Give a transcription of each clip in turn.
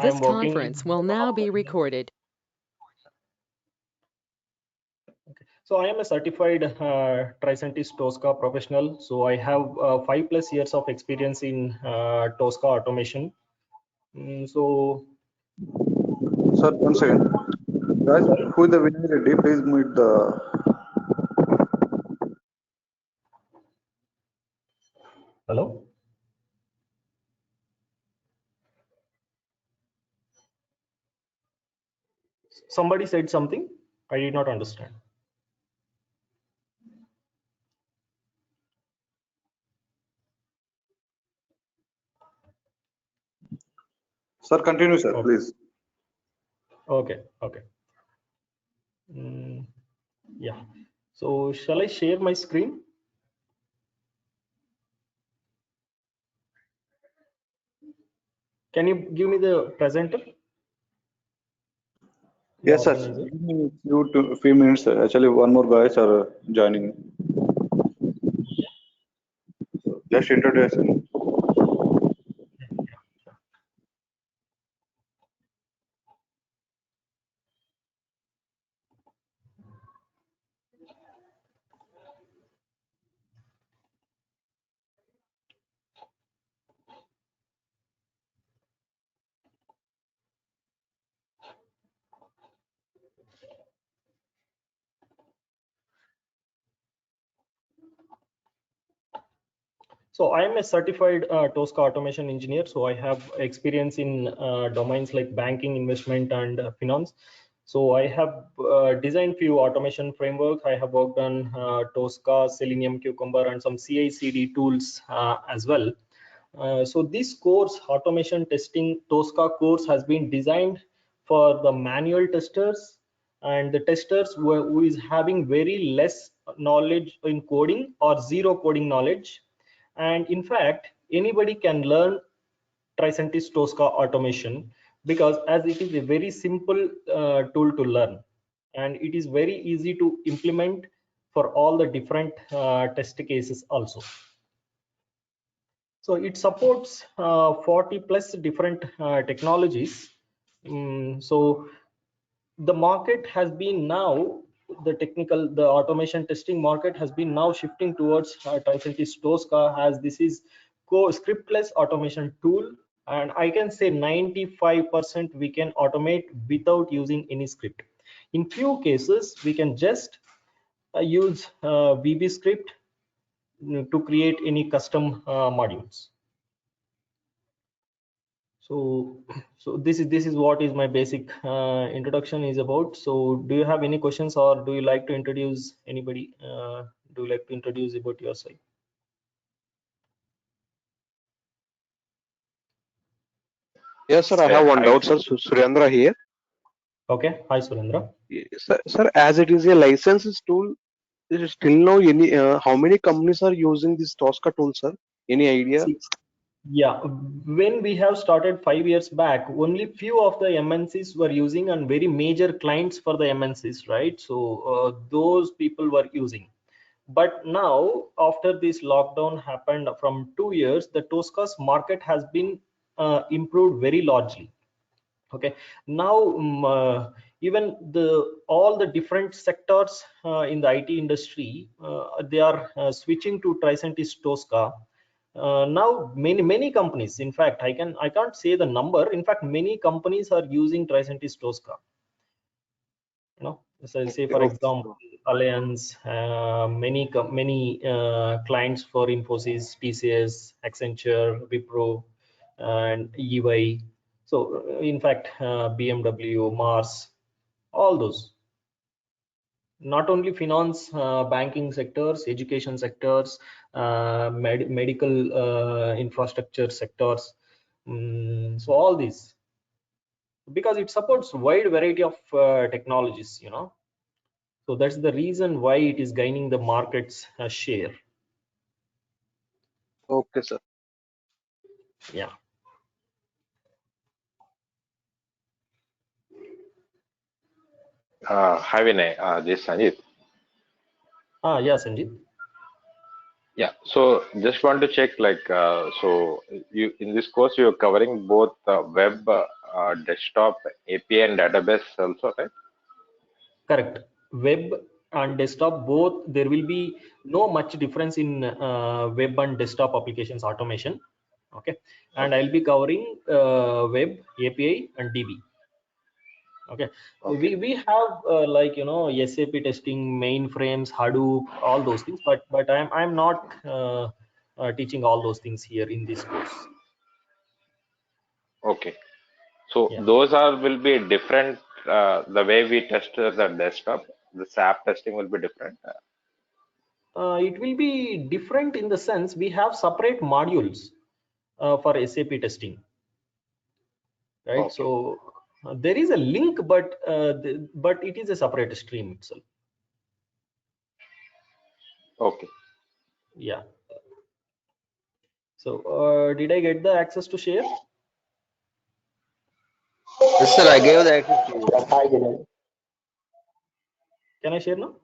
I This am working. conference will now be recorded. So I am a certified Tricentis TOSCA professional. So I have 5+ years of experience in TOSCA automation. So, Sir, one second. Guys, who is the Vinay Reddy? Please mute the. hello. Somebody said something. I did not understand. Sir, continue, sir, Okay. please. Okay. Okay. Yeah. So shall I share my screen? Can you give me the presenter? The Yes, sir. organizer? Give me few minutes. Actually, one more guys are joining. Just introduce him. So I am a certified TOSCA automation engineer. So I have experience in domains like banking, investment, and finance. So I have designed few automation frameworks. I have worked on TOSCA, Selenium, Cucumber, and some CI/CD tools as well. So this course, automation testing TOSCA course, has been designed for the manual testers and the testers who is having very less knowledge in coding or zero coding knowledge. And in fact, anybody can learn Tricentis TOSCA automation, because as it is a very simple tool to learn, and it is very easy to implement for all the different test cases also. So it supports 40+ different technologies. So the market has been now, the automation testing market has been now shifting towards Tricentis TOSCA, as this is scriptless automation tool, and I can say 95% we can automate without using any script. In few cases we can just use VB script to create any custom modules. So this is what is my basic introduction is about. So do you have any questions, or do you like to introduce anybody? Do you like to introduce about yourself? Yes, sir. I have one doubt, sir. Surendra here. Okay. Hi, Surendra. Sir, as it is a licensed tool, there is still no any. How many companies are using this Tosca tool, sir? Any idea? Yeah, when we have started 5 years back, only few of the MNCs were using, and very major clients for the MNCs, right? So those people were using. But now, after this lockdown happened from 2 years, the TOSCA's market has been improved very largely. Okay, now even all the different sectors in the IT industry, they are switching to Tricentis TOSCA. Now many companies, in fact I can't say the number, in fact many companies are using Tricentis TOSCA. So say for example Allianz, many clients for Infosys, TCS, Accenture, Wipro, and EY. So in fact BMW, Mars, all those, not only finance, banking sectors, education sectors, medical infrastructure sectors. So all these, because it supports wide variety of technologies, so that's the reason why it is gaining the market's share. Okay, sir. Yeah. Hi Vinay, this is Sanjit. Yeah, Sanjit. Yeah, so just want to check, like, so you in this course you're covering both web desktop API and database also, right? Correct. Web and desktop both, there will be no much difference in web and desktop applications automation. Okay, and I'll be covering web, API, and DB. Okay, Okay. we have like SAP testing, mainframes, Hadoop, all those things, but I'm not teaching all those things here in this course. Okay. So Yeah, those are will be different. The way we test the desktop, the SAP testing will be different. it will be different in the sense we have separate modules for SAP testing, right? Okay. So there is a link, but but it is a separate stream itself. Okay. Yeah. So did I get the access to share? Yes, sir. I gave the access to you. Hi, Vinay. Can I share now?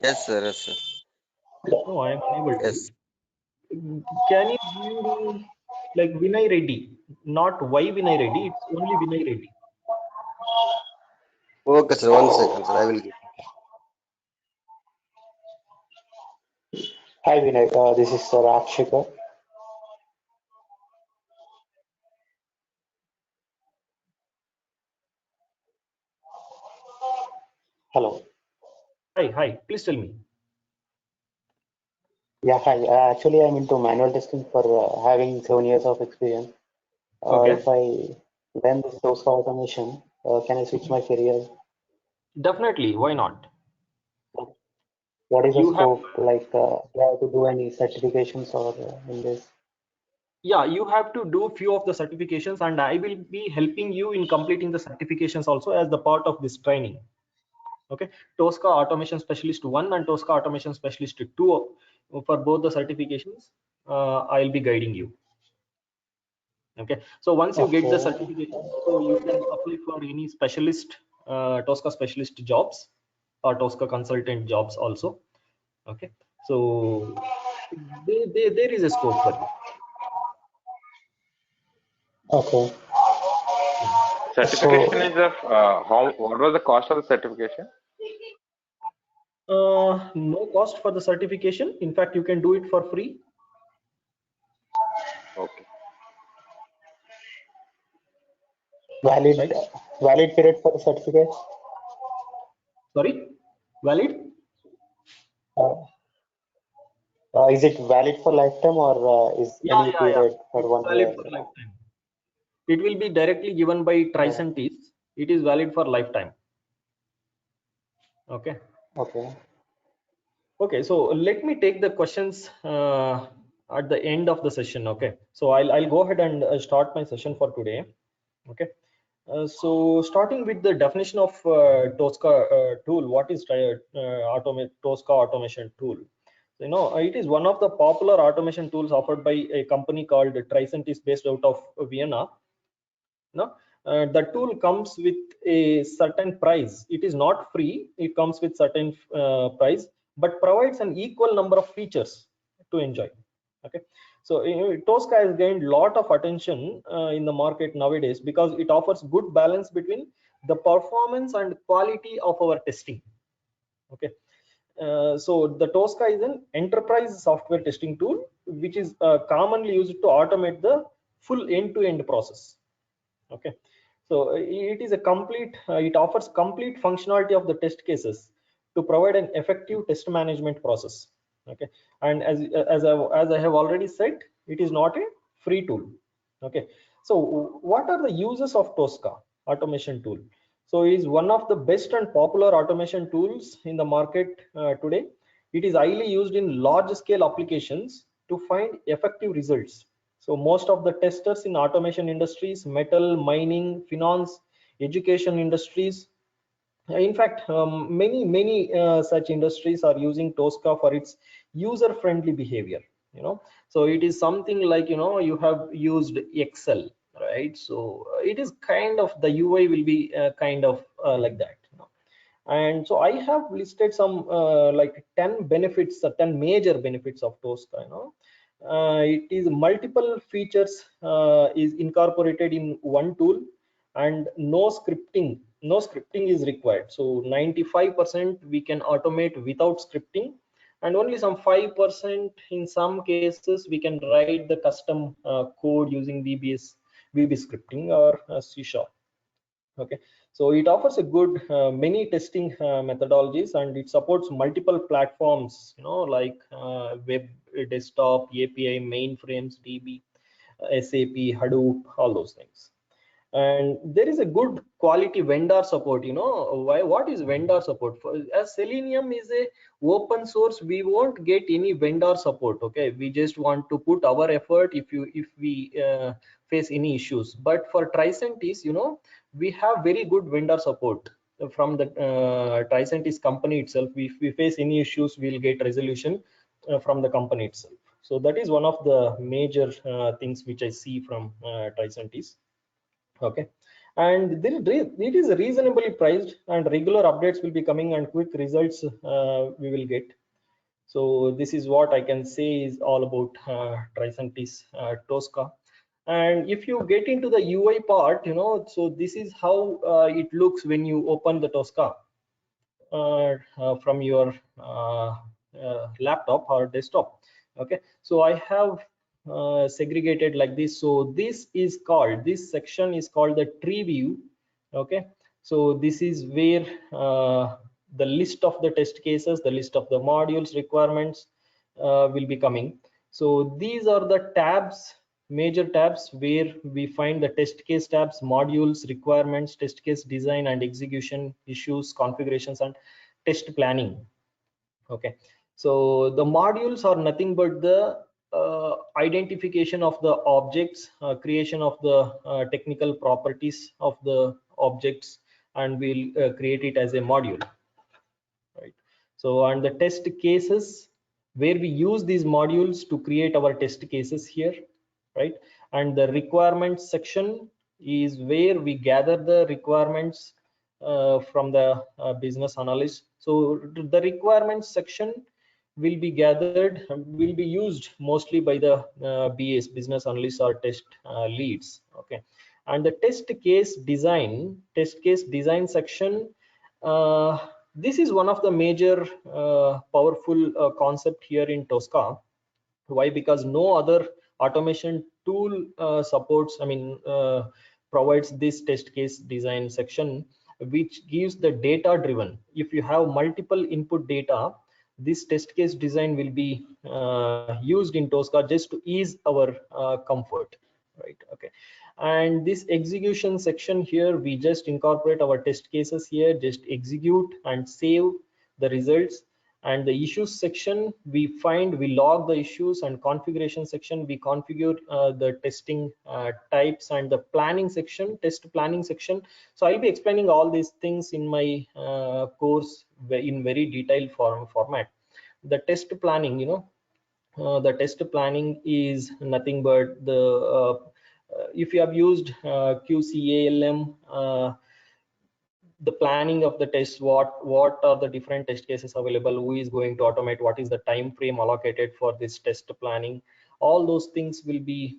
Yes, sir. Yes, sir. No, I am unable to. Yes. Can you give me like Vinay Reddy, not Y Vinay Reddy, it's only Vinay Reddy. Okay, sir. 1 second, sir. I will give. Hi, Vinay. This is Rakshika. Hello. Hi, please tell me. Yeah, hi. Actually, I'm into manual testing for having 7 years of experience. Okay, If I learn this TOSCA automation, can I switch my career? definitely. Why not? What is the You have, scope? Like, do I have to do any certifications or in this? yeah, you have to do few of the certifications, and I will be helping you in completing the certifications also as the part of this training. Okay, TOSCA Automation Specialist 1 and TOSCA Automation Specialist 2, for both the certifications, I'll be guiding you. Okay, so once you get the Okay. certification, so you can apply for any specialist, TOSCA specialist jobs or TOSCA consultant jobs also. Okay, so there is a scope for you. Okay. Certification So, is of how? What was the cost of the certification? No cost for the certification. In fact, you can do it for free. Okay. valid Right? valid period for the certificate? Sorry, valid? Uh, is it valid for lifetime or is Yeah, any yeah, yeah. period for It's 1 year? valid for lifetime. It will be directly given by Oh, Tricentis. It is valid for lifetime. Okay. okay. Okay, so let me take the questions at the end of the session. Okay, so I'll go ahead and start my session for today. Okay, so starting with the definition of TOSCA tool. What is TOSCA automation tool? It is one of the popular automation tools offered by a company called Tricentis, based out of Vienna. No, the tool comes with a certain price. It is not free. It comes with certain price, but provides an equal number of features to enjoy. Okay, so Tosca has gained lot of attention in the market nowadays because it offers good balance between the performance and quality of our testing. Okay, so the Tosca is an enterprise software testing tool which is commonly used to automate the full end-to-end process. Okay, so it is a complete, it offers complete functionality of the test cases to provide an effective test management process. Okay, and as I have already said, it is not a free tool. Okay, so what are the uses of Tosca automation tool? So it is one of the best and popular automation tools in the market today. It is highly used in large scale applications to find effective results. So most of the testers in automation industries, metal, mining, finance, education industries, in fact, many such industries are using Tosca for its user-friendly behavior. So it is something like you have used Excel, right? So it is kind of, the UI will be kind of like that. And so I have listed some like 10 benefits, 10 major benefits of Tosca. it is multiple features is incorporated in one tool, and no scripting is required. So 95% we can automate without scripting, and only some 5% in some cases we can write the custom code using VB scripting or C#. Okay, so it offers a good many testing methodologies, and it supports multiple platforms, like web, desktop, API, mainframes, DB, SAP, Hadoop, all those things. And there is a good quality vendor support. What is vendor support? For as Selenium is a open source, we won't get any vendor support. Okay, we just want to put our effort if we face any issues. But for Tricentis, we have very good vendor support from the Tricentis company itself. If we face any issues, we'll get resolution from the company itself. So that is one of the major things which I see from Tricentis. Okay, and it is reasonably priced, and regular updates will be coming, and quick results we will get. So this is what I can say is all about Tricentis TOSCA. And if you get into the UI part, so this is how it looks when you open the TOSCA from your laptop or desktop. Okay, so I have segregated like this. So this section is called the tree view. Okay, so this is where the list of the test cases, the list of the modules requirements will be coming. So these are the tabs, major tabs, where we find the test case tabs, modules, requirements, test case design and execution, issues, configurations, and test planning. Okay, so the modules are nothing but the identification of the objects, creation of the technical properties of the objects, and we'll create it as a module, right? So, and the test cases, where we use these modules to create our test cases here, right? And the requirements section is where we gather the requirements from the business analyst. So the requirements section will be gathered, will be used mostly by the BAs, business analysts, or test leads. Okay, and the test case design section, this is one of the major powerful concept here in TOSCA. Why? Because no other automation tool provides this test case design section, which gives the data driven. If you have multiple input data, this test case design will be used in TOSCA just to ease our comfort, right? Okay, and this execution section here, we just incorporate our test cases here, just execute and save the results. And the issues section, we log the issues, and configuration section, we configure the testing types, and the test planning section. So I'll be explaining all these things in my course in very detailed format. The test planning, the test planning is nothing but the if you have used QCALM, the planning of the test, what are the different test cases available, who is going to automate, what is the time frame allocated for this test planning, all those things will be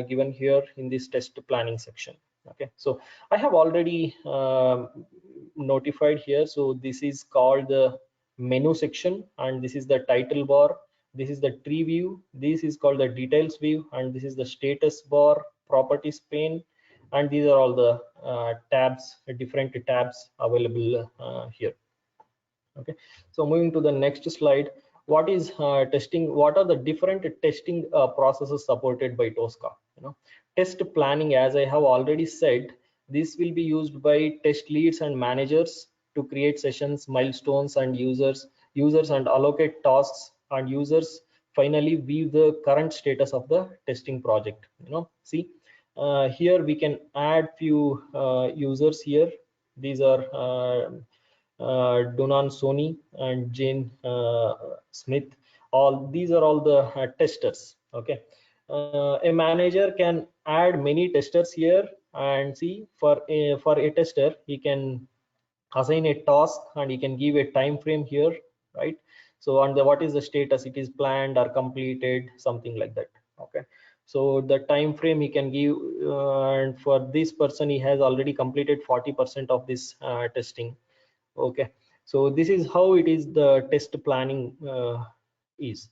given here in this test planning section. Okay, so I have already notified here. So this is called the menu section, and this is the title bar, this is the tree view, this is called the details view, and this is the status bar, properties pane, and these are all the tabs, different tabs available here. Okay, so moving to the next slide, what is testing? What are the different testing processes supported by TOSCA? Test planning, as I have already said, this will be used by test leads and managers to create sessions, milestones, and users, and allocate tasks, and users finally view the current status of the testing project. See, here we can add few users here. These are Donan Soni and Jane Smith. These are all the testers. Okay, a manager can add many testers here, and see, for a tester, he can assign a task, and he can give a time frame here, right? So and what is the status, it is planned or completed, something like that. Okay, so the time frame he can give, and for this person he has already completed 40% of this testing. Okay, so this is how it is the test planning is.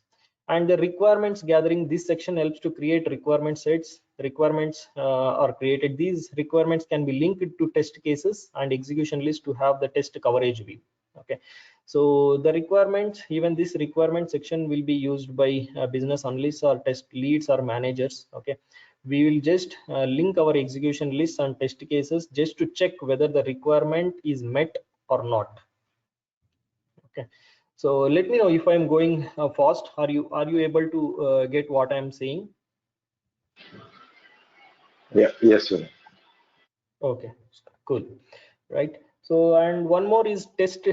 And the requirements gathering, this section helps to create requirement sets. Requirements are created. These requirements can be linked to test cases and execution list to have the test coverage view. Okay, so the requirements, even this requirement section will be used by business analysts or test leads or managers. Okay, we will just link our execution lists and test cases just to check whether the requirement is met or not. Okay, so let me know if I'm going fast. Are you able to get what I'm saying? Yeah, yes, sir. Okay, cool. Right, so and one more is test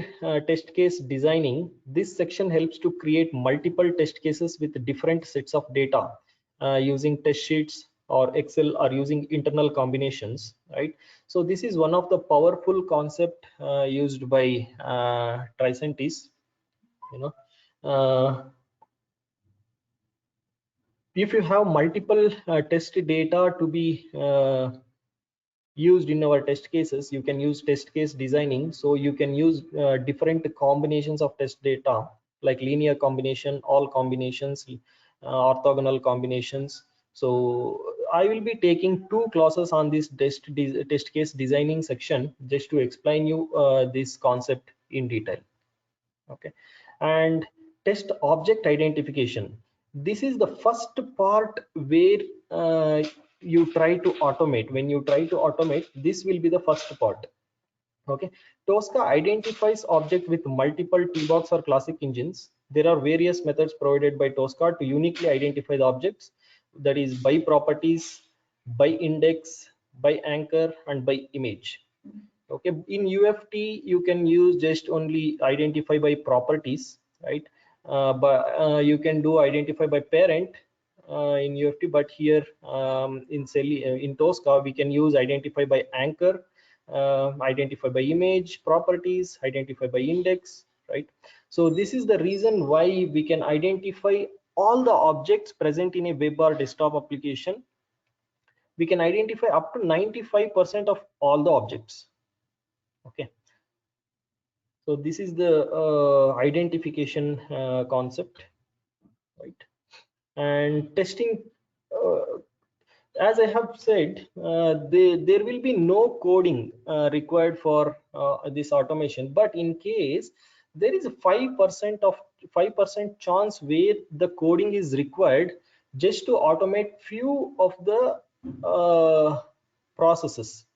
case designing. This section helps to create multiple test cases with different sets of data using test sheets or Excel or using internal combinations, right? So this is one of the powerful concept used by tri-scientists, you know. If you have multiple test data to be used in our test cases, you can use test case designing. So you can use different combinations of test data, like linear combination, all combinations, orthogonal combinations. So I will be taking 2 classes on this test case designing section just to explain you this concept in detail. Okay, and test object identification, this is the first part where you try to automate. When you try to automate, this will be the first part. Okay, TOSCA identifies object with multiple toolbox or classic engines. There are various methods provided by TOSCA to uniquely identify the objects, that is by properties, by index, by anchor, and by image. Okay, in UFT you can use just only identify by properties, right? But you can do identify by parent in UFT, but here in TOSCA we can use identify by anchor, identify by image, properties, identify by index, right? So this is the reason why we can identify all the objects present in a web or desktop application. We can identify up to 95% of all the objects. Okay, so this is the identification concept, right? And testing, as I have said, there will be no coding required for this automation, but in case there is a 5% chance where the coding is required just to automate few of the processes.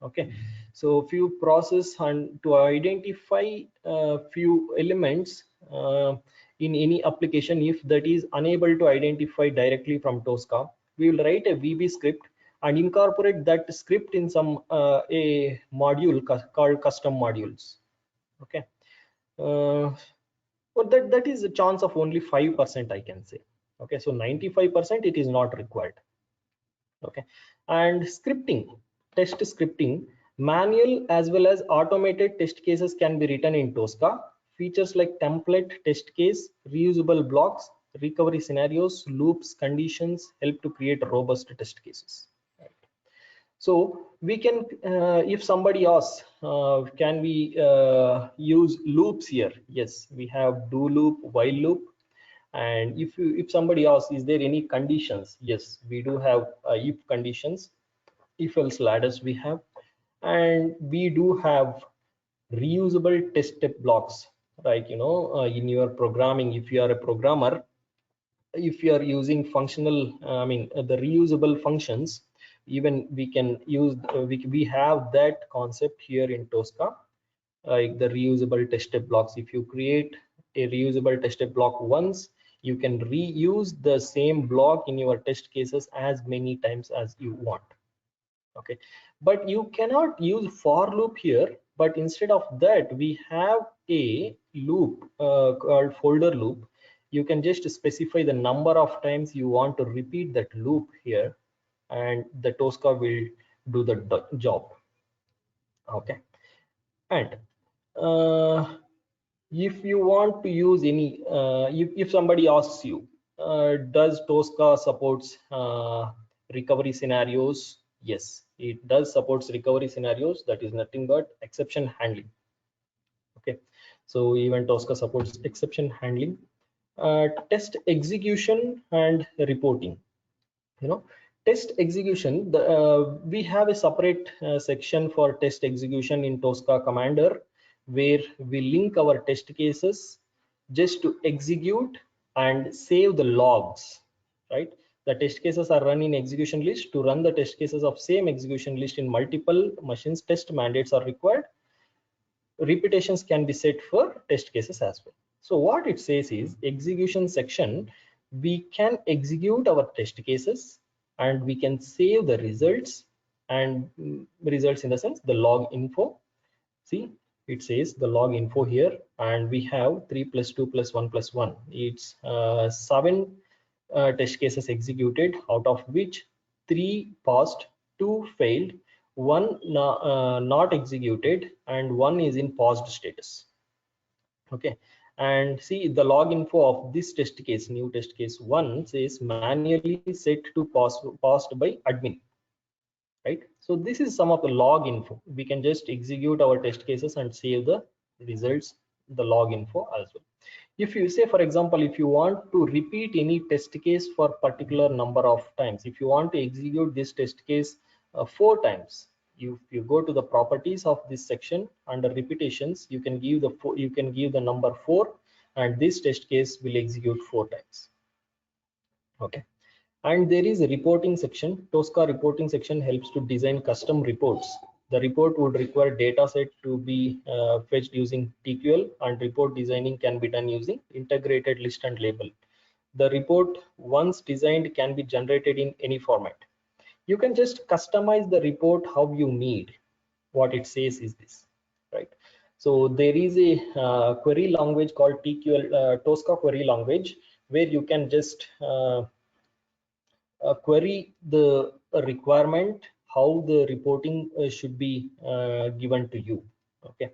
Okay, so few process and to identify few elements in any application. If that is unable to identify directly from TOSCA, we will write a VB script and incorporate that script in some a module called custom modules. Okay, but that is a chance of only 5%, I can say. Okay, so 95% it is not required. Okay, and scripting, test scripting, manual as well as automated test cases can be written in TOSCA. Features like template test case, reusable blocks, recovery scenarios, loops, conditions help to create robust test cases. So we can, if somebody asks, can we use loops here? Yes, we have do loop, while loop. And if somebody asks, is there any conditions? Yes, we do have if conditions, if else ladders we have, and we do have reusable test step blocks. Like, you know, in your programming, if you are a programmer, if you are using functional, the reusable functions, even we can use, we have that concept here in TOSCA, like the reusable test step blocks. If you create a reusable test step block once, you can reuse the same block in your test cases as many times as you want. Okay, but you cannot use for loop here, but instead of that we have a loop called folder loop. You can just specify the number of times you want to repeat that loop here, and the TOSCA will do the job. Okay, and If you want to use any, if somebody asks you, does TOSCA supports recovery scenarios? Yes, it does supports recovery scenarios. That is nothing but exception handling. Okay, so even TOSCA supports exception handling, test execution and reporting. Test execution, we have a separate section for test execution in TOSCA Commander, where we link our test cases just to execute and save the logs, right? The test cases are run in execution list. To run the test cases of same execution list in multiple machines, test mandates are required. Repetitions can be set for test cases as well. So what it says is, execution section, we can execute our test cases and we can save the results, and results in the sense the log info. See, it says the log info here, and we have 3 plus 2 plus 1 plus 1. It's 7 test cases executed, out of which 3 passed, 2 failed, 1 not executed, and 1 is in paused status. Okay, and see the log info of this test case, new test case 1, says manually set to paused by admin, right? So this is some of the log info. We can just execute our test cases and save the results, the log info as well. If you say, for example, if you want to repeat any test case for particular number of times, if you want to execute this test case 4 times, if you go to the properties of this section under repetitions, you can give the number 4, and this test case will execute 4 times. Okay, and there is a reporting section. TOSCA reporting section helps to design custom reports. The report would require data set to be fetched using TQL, and report designing can be done using integrated list and label. The report, once designed, can be generated in any format. You can just customize the report how you need. What it says is this, right? So there is a query language called TQL, TOSCA query language, where you can just query the requirement, how the reporting should be given to you. Okay,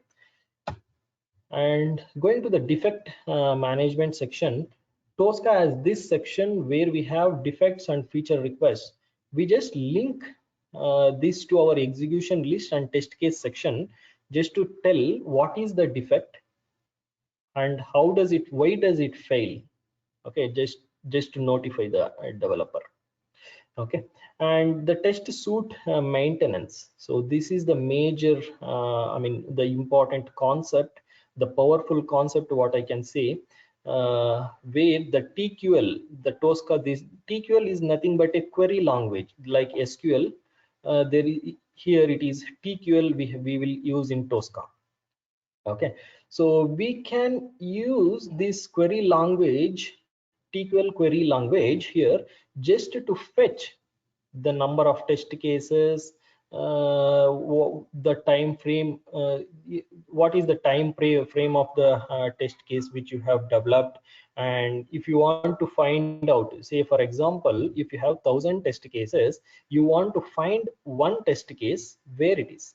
and going to the defect management section, TOSCA has this section where we have defects and feature requests. We just link this to our execution list and test case section, just to tell what is the defect and how does it, why does it fail. Okay, just to notify the developer. Okay, and the test suite maintenance. So this is the major, the important concept, the powerful concept, what I can say, where the TQL, the TOSCA, this TQL is nothing but a query language like SQL. Here it is TQL we will use in TOSCA. Okay, so we can use this query language, TQL query language here, just to fetch the number of test cases, the time frame, what is the time frame of the test case which you have developed. And if you want to find out, say for example, if you have 1000 test cases, you want to find one test case where it is.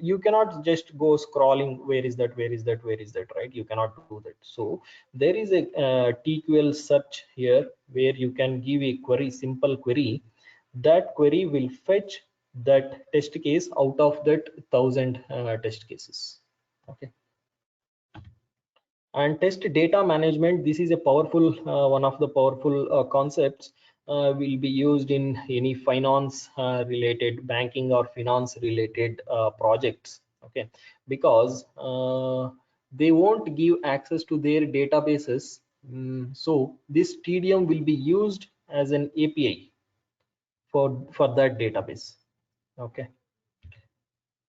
You cannot just go scrolling, where is that, where is that, where is that, right? You cannot do that. So there is a TQL search here, where you can give a query, simple query. That query will fetch that test case out of that 1000 test cases. Okay, and test data management, this is a powerful one of the powerful concepts, will be used in any finance related, banking or finance related projects. Okay, because they won't give access to their databases, so this TDM will be used as an API for that database. Okay,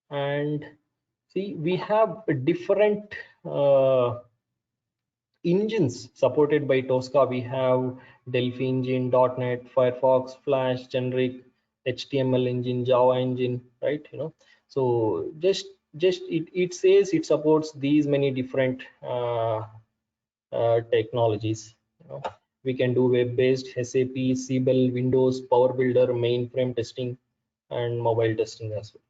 and see, we have a different engines supported by TOSCA. We have Delphi engine, .NET, Firefox, Flash, generic, HTML engine, Java engine, right? So just it says it supports these many different technologies. We can do web-based, SAP, Siebel, Windows, Power Builder, mainframe testing, and mobile testing as well.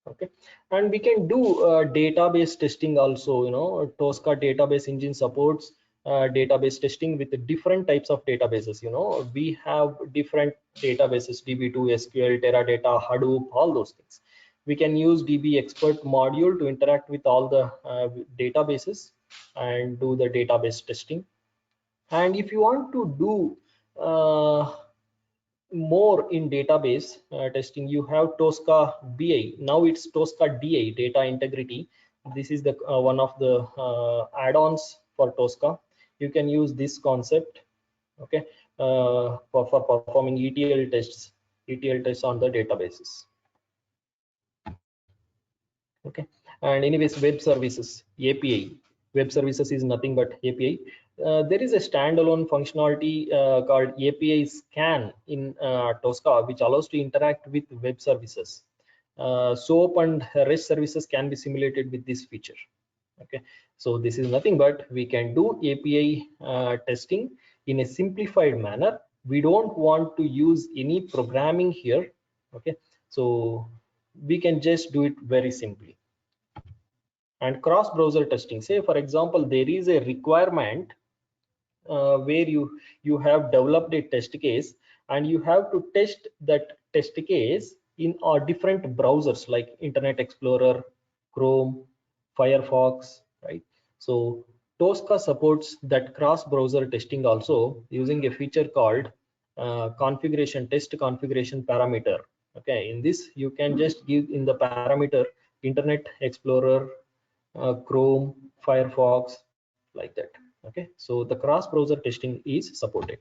Okay, and we can do database testing also. TOSCA database engine supports database testing with the different types of databases. We have different databases: DB2, SQL, Teradata, Hadoop, all those things. We can use DB expert module to interact with all the databases and do the database testing. And if you want to do more in database testing, you have TOSCA BI. Now it's TOSCA DI, data integrity. This is the one of the add-ons for TOSCA. You can use this concept, okay, for performing ETL tests on the databases. Okay, and anyways, web services, API. Web services is nothing but API. There is a standalone functionality called API scan in TOSCA, which allows to interact with web services. SOAP and REST services can be simulated with this feature. Okay, so this is nothing but we can do API testing in a simplified manner. We don't want to use any programming here. Okay, so we can just do it very simply. And cross browser testing, say for example there is a requirement where you have developed a test case and you have to test that test case in different browsers like Internet Explorer, Chrome, Firefox, right? So TOSCA supports that cross browser testing also using a feature called configuration test configuration parameter. Okay, in this you can just give in the parameter Internet Explorer, Chrome, Firefox, like that. Okay, so the cross browser testing is supported.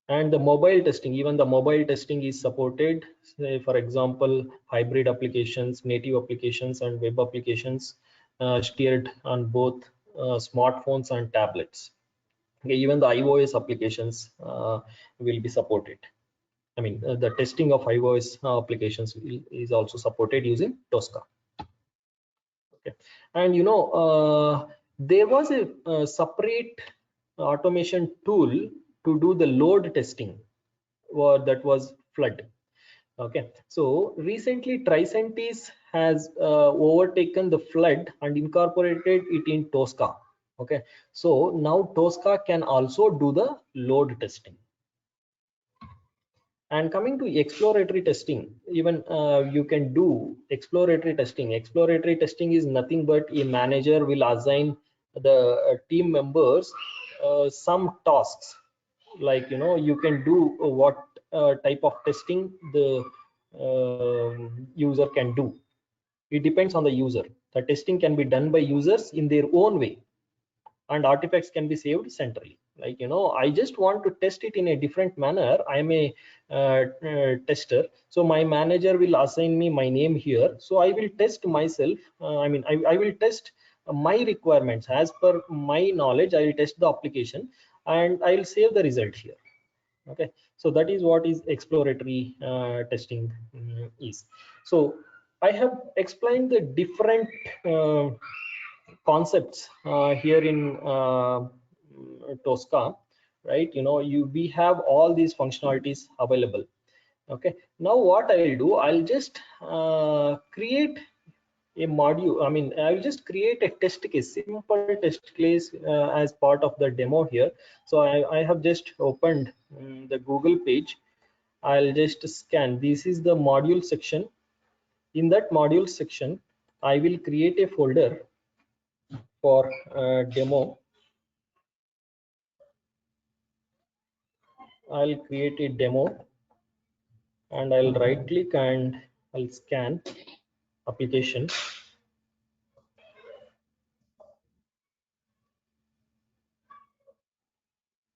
And the mobile testing, even the mobile testing is supported. Say for example, hybrid applications, native applications, and web applications steered on both smartphones and tablets. Okay, even the iOS applications will be supported. I mean, the testing of iOS applications is also supported using TOSCA. Okay, and there was a separate automation tool to do the load testing, that was flood. Okay, so recently Tricentis has overtaken the flood and incorporated it in TOSCA. Okay, so now TOSCA can also do the load testing. And coming to exploratory testing, even you can do exploratory testing. Exploratory testing is nothing but a manager will assign the team members some tasks, like you can do what type of testing the user can do. It depends on the user. The testing can be done by users in their own way, and artifacts can be saved centrally. Like I just want to test it in a different manner. I'm a tester, so my manager will assign me my name here, so I will test myself. I will test my requirements as per my knowledge. I will test the application and I'll save the result here. Okay, so that is what is exploratory testing is. So I have explained the different concepts here in TOSCA, right? We have all these functionalities available. Okay, now what I'll do, I'll just create a module. I'll just create a test case, simple test case as part of the demo here. So I have just opened the Google page. I'll just scan. This is the module section. In that module section, I will create a folder for demo. I'll create a demo and I'll right click and I'll scan application.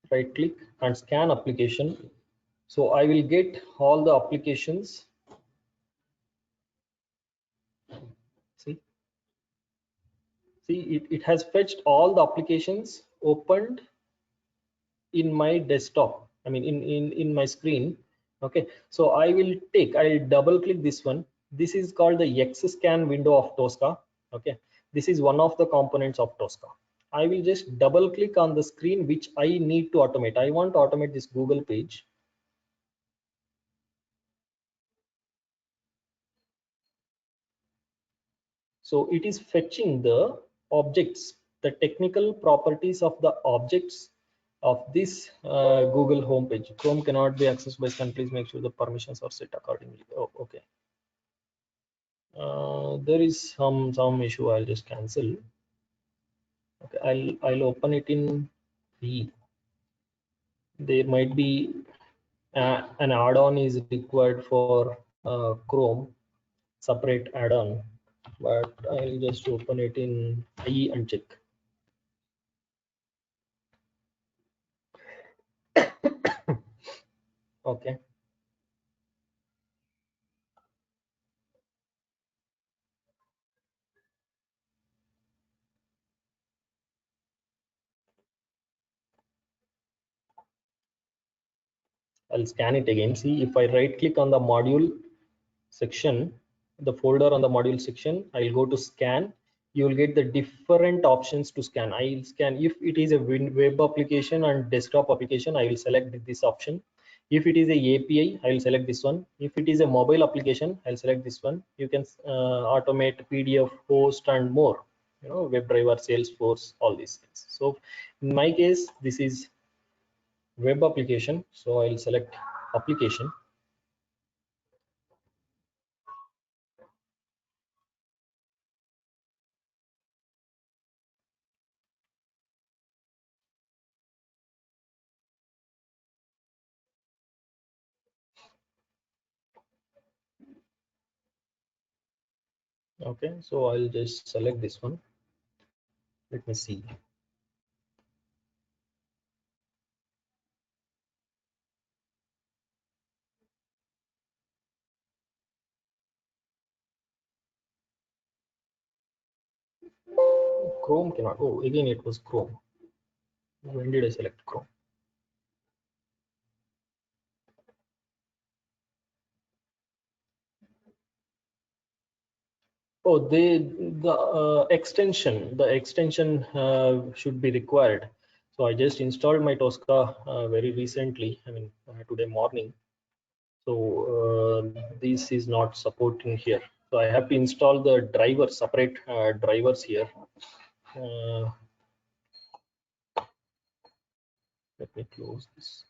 Right click and scan application. So I will get all the applications. See it has fetched all the applications opened in my desktop. In my screen. Okay, so I'll double click this one. This is called the XScan window of TOSCA. Okay, this is one of the components of TOSCA. I will just double click on the screen which I need to automate. I want to automate this Google page. So it is fetching the objects, the technical properties of the objects of this Google homepage. Chrome cannot be accessed by scan. Please make sure the permissions are set accordingly. Oh, okay. There is some issue. I'll just cancel. Okay, I'll open it in V. There might be an add-on is required for Chrome, separate add-on, but I'll just open it in IE and check. Okay. I'll scan it again. See, if I right click on the module section, the folder on the module section, I'll go to scan. You will get the different options to scan. I'll scan if it is a web application and desktop application, I will select this option. If it is a API, I will select this one. If it is a mobile application, I'll select this one. You can automate PDF, host, and more. You know, WebDriver, Salesforce, all these things. So in my case, this is web application, so I'll select application. Okay, so I'll just select this one. Let me see. Chrome cannot. Oh, again it was Chrome. When did I select Chrome? Oh, the extension should be required. So I just installed my Tosca very recently. I mean today morning. So this is not supporting here. So I have to install the driver, separate drivers here. Let me close this.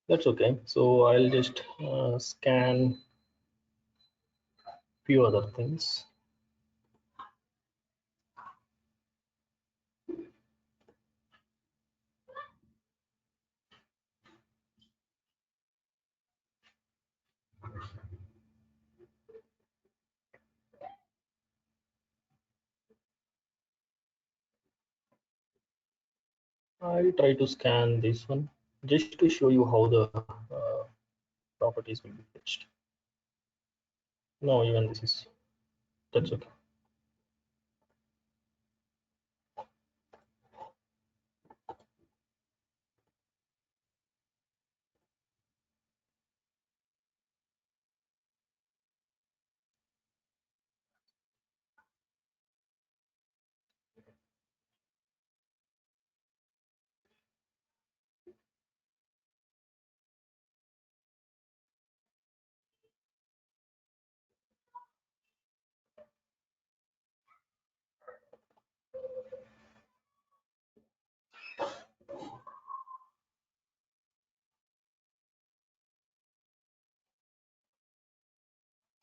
That's okay. So I'll just scan few other things. I'll try to scan this one just to show you how the properties will be fetched. No, even this is, that's okay.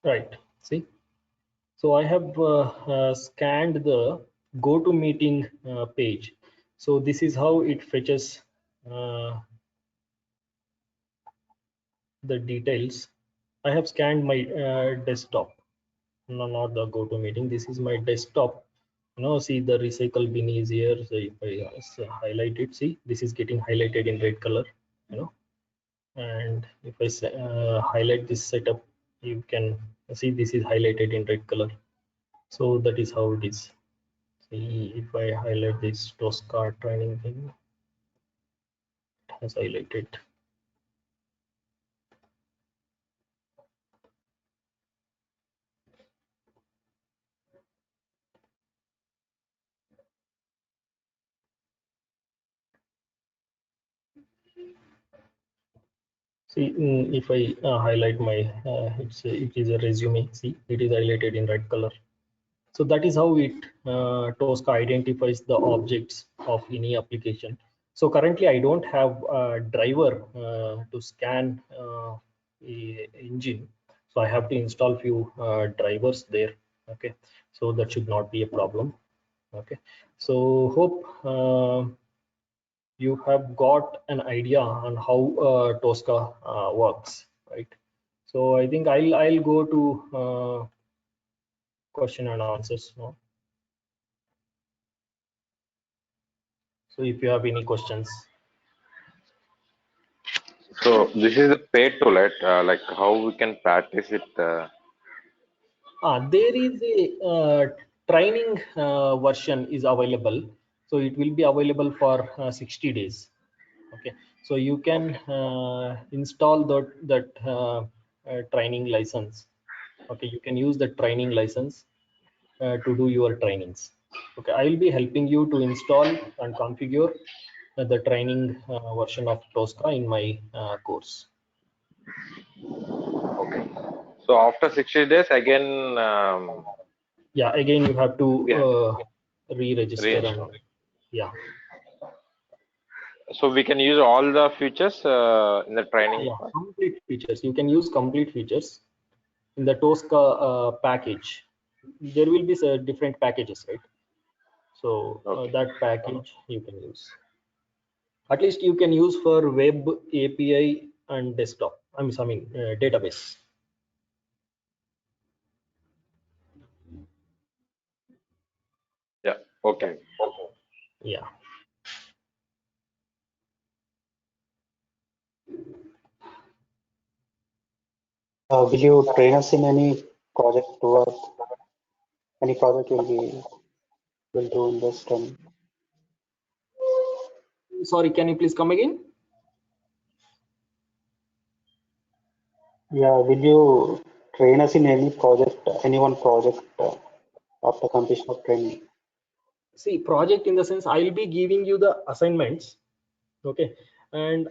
Right, see. So I have scanned the GoToMeeting page. So this is how it fetches the details. I have scanned my desktop. No, not the GoToMeeting. This is my desktop. You know, see the recycle bin is here. So if I highlight it, see this is getting highlighted in red color. You know, and if I highlight this setup, you can see this is highlighted in red color. So that is how it is. See, if I highlight this TOSCA training thing, it has highlighted. See, if I highlight my, it is a resume. See, it is highlighted in red color. So that is how it TOSCA identifies the objects of any application. So currently I don't have a driver to scan a engine. So I have to install few drivers there. Okay, so that should not be a problem. Okay, so hope you have got an idea on how TOSCA works, right? So I think I'll go to question and answers now. So if you have any questions. So this is a paid tool, right? Like how we can practice it. There is a training version is available. So it will be available for 60 days. Okay. So you can install that training license. Okay. You can use the training license to do your trainings. Okay. I will be helping you to install and configure the training version of TOSCA in my course. Okay. So after 60 days, again, Yeah, again you have to we have re-register and reinstall. yeah, So we can use all the features in the training yeah, part. complete features. You can use complete features in the TOSCA package. There will be different packages, right? So Okay. that package you can use. At least you can use for web API and desktop. I mean, database. Yeah. Okay. Yeah. Will you train us in any project work? Any project will do in this training? Sorry, can you please come again? Yeah, will you train us in any one project after completion of training? See, project in the sense I'll be giving you the assignments. Okay, and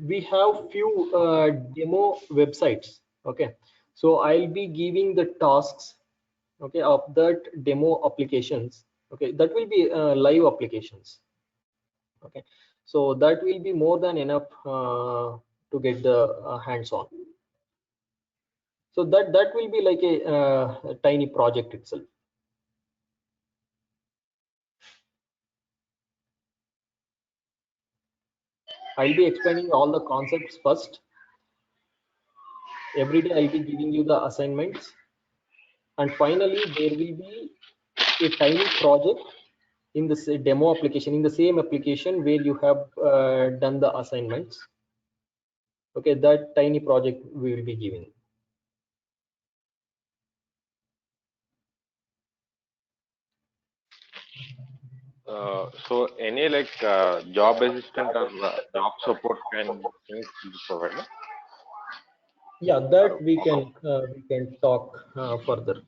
we have few demo websites. Okay, so I'll be giving the tasks, okay, of that demo applications. Okay, that will be live applications. Okay, so that will be more than enough to get the hands on. So that will be like a tiny project itself. I'll be explaining all the concepts first. Every day I'll be giving you the assignments, and finally there will be a tiny project in this demo application, in the same application where you have done the assignments. Okay, that tiny project we will be giving. So any like job assistant or job support kind of things to be provided. Yeah, that we can talk further.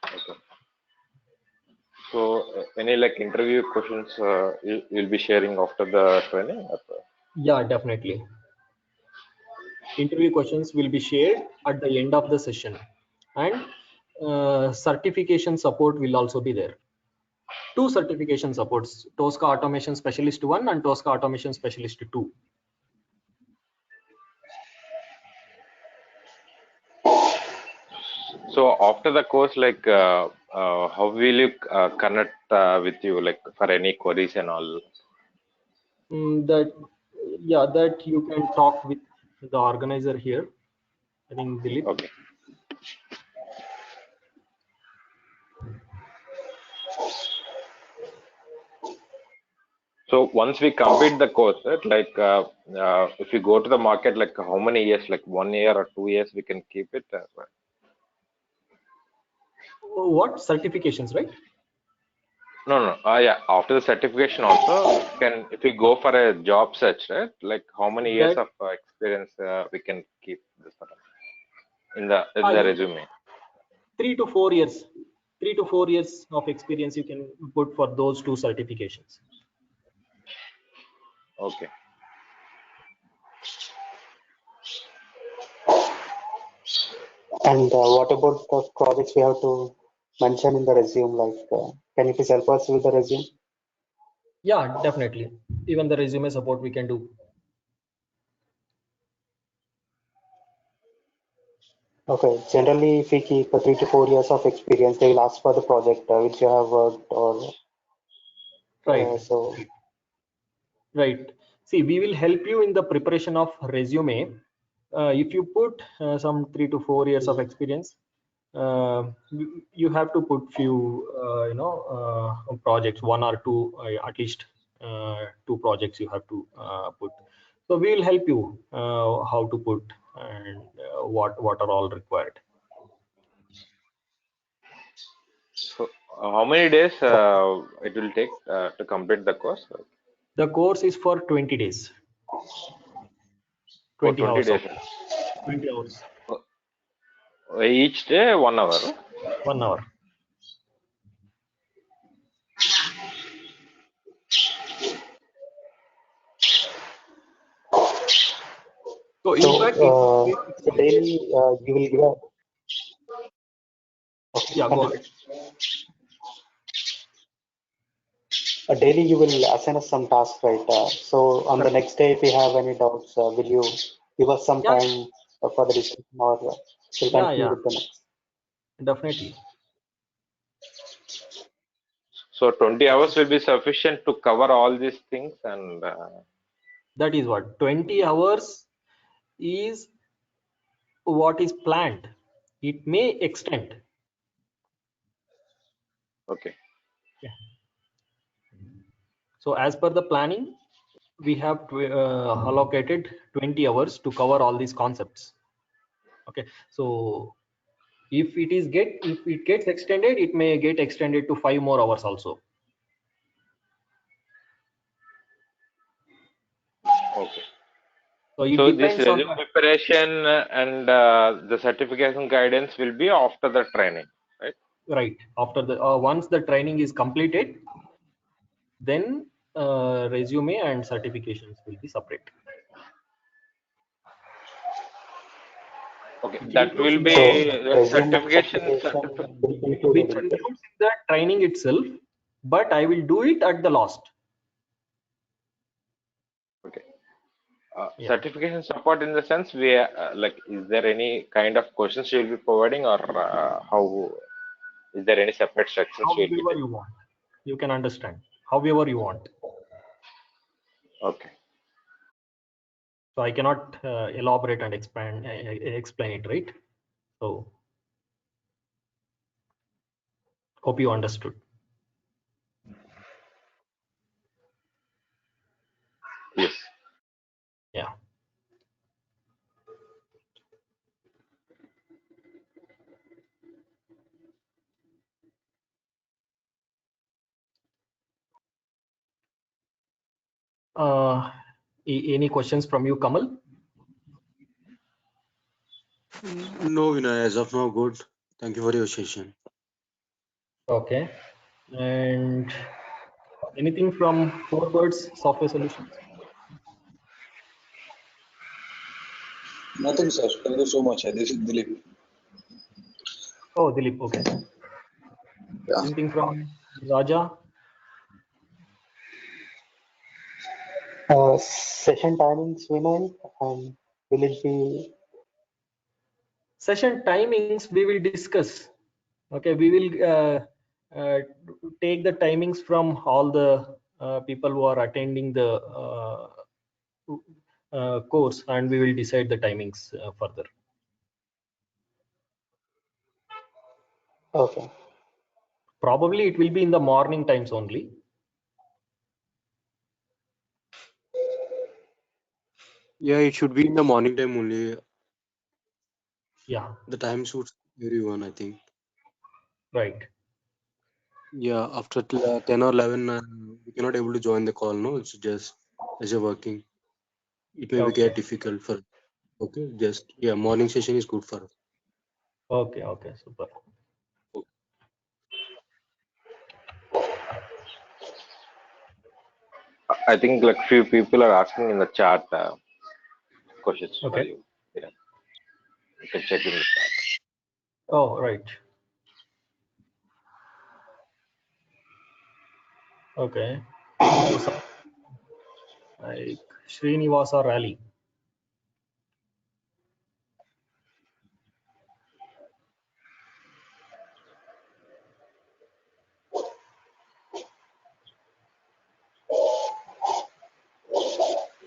Okay. So any like interview questions you'll be sharing after the training? Yeah, definitely. Interview questions will be shared at the end of the session, and certification support will also be there. Two certification supports: TOSCA Automation Specialist 1 and TOSCA Automation Specialist 2. So after the course, like how will you connect with you, like for any queries and all? That, yeah, that you can talk with the organizer here. I think Dilip. Okay. So once we complete the course, right, like if you go to the market, like how many years, like 1 year or 2 years, we can keep it? What certifications, right? No, no. Yeah. After the certification, also can if we go for a job search, right? Like how many years That of experience we can keep this sort of in the resume? 3 to 4 years. 3 to 4 years of experience you can put for those two certifications. Okay. And what about the projects we have to mention in the resume? Like, can you please help us with the resume? Yeah, definitely. Even the resume support we can do. Okay. Generally, if we keep 3 to 4 years of experience, they will ask for the project which you have worked or Right. so. Right. See, we will help you in the preparation of resume. If you put some 3 to 4 years of experience, you have to put few, projects, one or two, at least 2 projects you have to put. So we will help you how to put and what are all required. So, how many days it will take to complete the course? The course is for 20 days, For 20 20 hours of days. 20 hours, Each day 1 hour. 1 hour. So in So, fact, so daily you will give a. Okay, yeah, go continue. ahead. Daily you will assign us some task, right? So on the Correct. next day, if we have any doubts, will you give us some Yeah, time for the discussion, or we'll yeah, continue yeah, with the next? definitely. So 20 hours will be sufficient to cover all these things and That is what 20 hours is what is planned. It may extend. okay. Yeah. So as per the planning, we have allocated 20 hours to cover all these concepts. Okay. So if it gets extended, it may get extended to 5 more hours also. Okay. So it So this depends on resume the, preparation and the certification guidance will be after the training, right? right after the once the training is completed, then resume and certifications will be separate. Okay, Which that includes will in the be So the resume and certification. certification will be included which in this. includes in the training itself, but I will do it at the last. Okay. Yeah, Certification support in the sense we like, is there any kind of questions you will be providing, or how is there any separate sections you will be however taking? you want, you can understand however you want. Okay. So I cannot elaborate and explain it, right? So hope you understood. Yes. Yeah. Any questions from you, Kamal? No, Vinay, as of now, good. Thank you for your session. Okay. And anything from Four Birds Software Solutions? Nothing, sir. Thank you so much. This is Dilip. Oh, Dilip. Okay. Yeah. Anything from Raja? Session timings, Vinay, and will it be Session timings we will discuss. Okay, we will uh, take the timings from all the people who are attending the course, and we will decide the timings further. okay? Probably it will be in the morning times only. Yeah, it should be in the morning time only. Yeah, The time suits everyone, I think. right. Yeah, after 10 or 11, we cannot able to join the call, no? It's just as you're working. It may be Okay, get difficult for, okay? Just, yeah, morning session is good for us. okay, okay, super. I think like few people are asking in the chat questions for Okay. you. Yeah, you can check in the chat. Oh, right. Okay. So like Srinivasa Rally.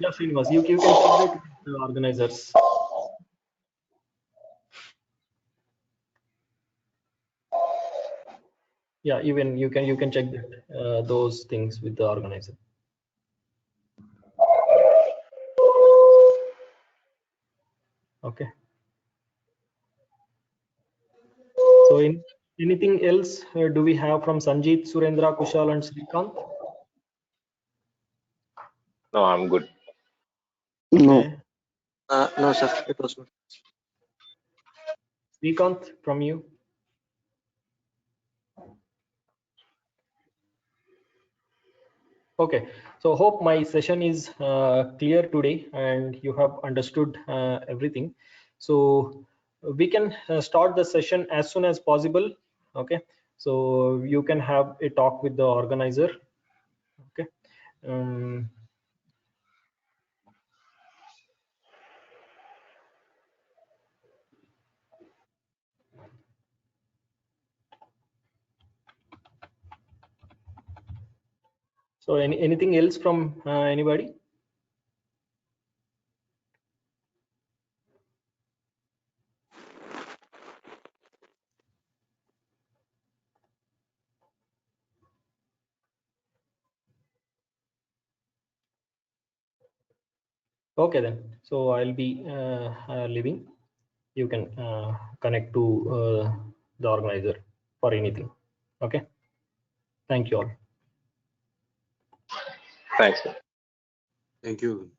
Yeah, Srinivas, you can check with the organizers. Yeah, even you can check that, those things with the organizer. Okay. So anything else do we have from Sanjeet, Surendra, Kushal, and Srikanth? No, I'm good. No. Okay. No, sir. It was good. Srikanth, from you. Okay, so hope my session is clear today and you have understood everything. So we can start the session as soon as possible. Okay, so you can have a talk with the organizer. Okay. So anything else from anybody? Okay then. So I'll be leaving. You can connect to the organizer for anything. Okay. Thank you all. Thanks. Thank you.